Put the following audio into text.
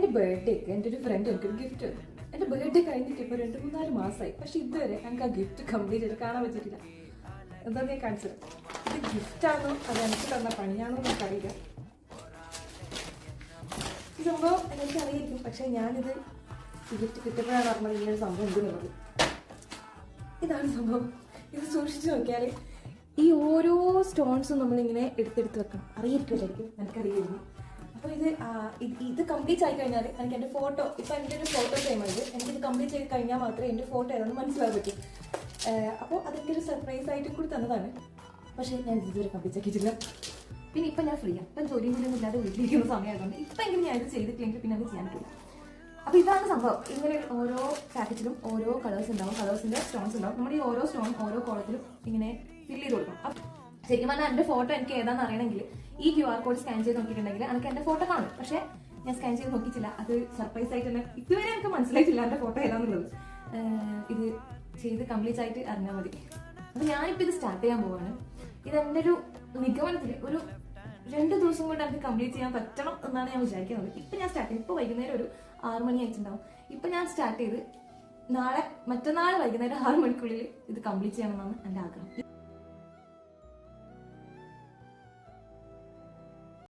എൻ്റെ ബർത്ത്ഡേക്ക് എൻ്റെ ഒരു ഫ്രണ്ട് എനിക്കൊരു ഗിഫ്റ്റ് തന്നു. എൻ്റെ ബർത്ത്ഡേ കഴിഞ്ഞിട്ട് ഇപ്പോൾ 2-3 മാസമായി. പക്ഷെ ഇതുവരെ ഞങ്ങൾക്ക് ആ ഗിഫ്റ്റ് കംപ്ലീറ്റ് ചെയ്ത് കാണാൻ പറ്റിയിട്ടില്ല. എന്താ ഞാൻ കാണിച്ചത്? ഇത് ഗിഫ്റ്റാണോ അത് എനിക്ക് തന്ന പണിയാണോ എന്നറിയില്ല. ഈ സംഭവം എനിക്ക് അറിയായിരിക്കും, പക്ഷെ ഞാനിത് ഗിഫ്റ്റ് കിട്ടുമ്പോഴാണ് പറഞ്ഞത് ഇങ്ങനൊരു സംഭവം ഉണ്ടെന്നുള്ളത്. ഇതാണ് സംഭവം. ഇത് സൂക്ഷിച്ച് നോക്കിയാൽ ഈ ഓരോ സ്റ്റോൺസും നമ്മളിങ്ങനെ എടുത്തെടുത്ത് വെക്കണം. അറിയിരിക്കുമായിരിക്കും, എനിക്കറിയായിരുന്നു. അപ്പോൾ ഇത് കംപ്ലീറ്റ് ആയി കഴിഞ്ഞാൽ എനിക്ക് എൻ്റെ ഫോട്ടോ, ഇപ്പം എൻ്റെ ഒരു ഫോട്ടോ ഫ്രെയിം ആയത്, എനിക്കിത് കംപ്ലീറ്റ് ചെയ്ത് കഴിഞ്ഞാൽ മാത്രമേ എൻ്റെ ഫോട്ടോ ഏതാണെന്ന് മനസ്സിലാക്കാൻ പറ്റും. അപ്പോൾ അതെനിക്ക് ഒരു സർപ്രൈസ് ആയിട്ട് കൂടി തന്നതാണ്. പക്ഷേ ഞാൻ ഇതുവരെ കംപ്ലീറ്റ് ആക്കിയിട്ടില്ല. പിന്നെ ഇപ്പം ഞാൻ ഫ്രീ ആണ്. ഇപ്പം ജോലിയും കൂടി ഒന്നും ഇല്ലാതെ വീട്ടിലിരിക്കുന്ന സമയമായതുകൊണ്ട് ഇപ്പം എങ്കിലും ഞാൻ ഇത് ചെയ്തിട്ടില്ലെങ്കിൽ പിന്നെ അത് ചെയ്യാൻ പറ്റില്ല. അപ്പോൾ ഇതാണ് സംഭവം. ഇങ്ങനെ ഓരോ പാക്കറ്റിലും ഓരോ കളേഴ്സ് ഉണ്ടാവും, കളേഴ്സിൻ്റെ സ്റ്റോൺസ് ഉണ്ടാവും. നമ്മൾ ഈ ഓരോ സ്റ്റോൺ ഓരോ കോളത്തിലും ഇങ്ങനെ ഫില്ല് ചെയ്ത് കൊടുക്കണം. അപ്പം ശരിക്കും പറഞ്ഞാൽ എൻ്റെ ഫോട്ടോ എനിക്ക് ഏതാണെന്ന് അറിയണമെങ്കിൽ ഈ QR കോഡ് സ്കാൻ ചെയ്ത് നോക്കിയിട്ടുണ്ടെങ്കിൽ എനിക്ക് എൻ്റെ ഫോട്ടോ കാണും. പക്ഷേ ഞാൻ സ്കാൻ ചെയ്ത് നോക്കിയിട്ടില്ല. അത് സർപ്രൈസ് ആയിട്ട് തന്നെ ഇതുവരെ എനിക്ക് മനസ്സിലായിട്ടില്ല എൻ്റെ ഫോട്ടോ ഏതാണെന്നുള്ളത്. ഇത് ചെയ്ത് കംപ്ലീറ്റ് ആയിട്ട് അറിഞ്ഞാൽ മതി. അപ്പം ഞാനിപ്പോൾ ഇത് സ്റ്റാർട്ട് ചെയ്യാൻ പോവാണ്. ഇതെൻ്റെ ഒരു നിഗമനത്തിൽ ഒരു 2 ദിവസം കൊണ്ട് എനിക്ക് കംപ്ലീറ്റ് ചെയ്യാൻ പറ്റണം എന്നാണ് ഞാൻ വിചാരിക്കുന്നത്. ഇപ്പം ഞാൻ സ്റ്റാർട്ട് ചെയ്യും. ഇപ്പോൾ വൈകുന്നേരം ഒരു 6 മണി ആയിട്ടുണ്ടാവും. ഇപ്പം ഞാൻ സ്റ്റാർട്ട് ചെയ്ത് മറ്റന്നാൾ വൈകുന്നേരം 6 മണിക്കുള്ളിൽ ഇത് കംപ്ലീറ്റ് ചെയ്യണമെന്നാണ് എൻ്റെ ആഗ്രഹം.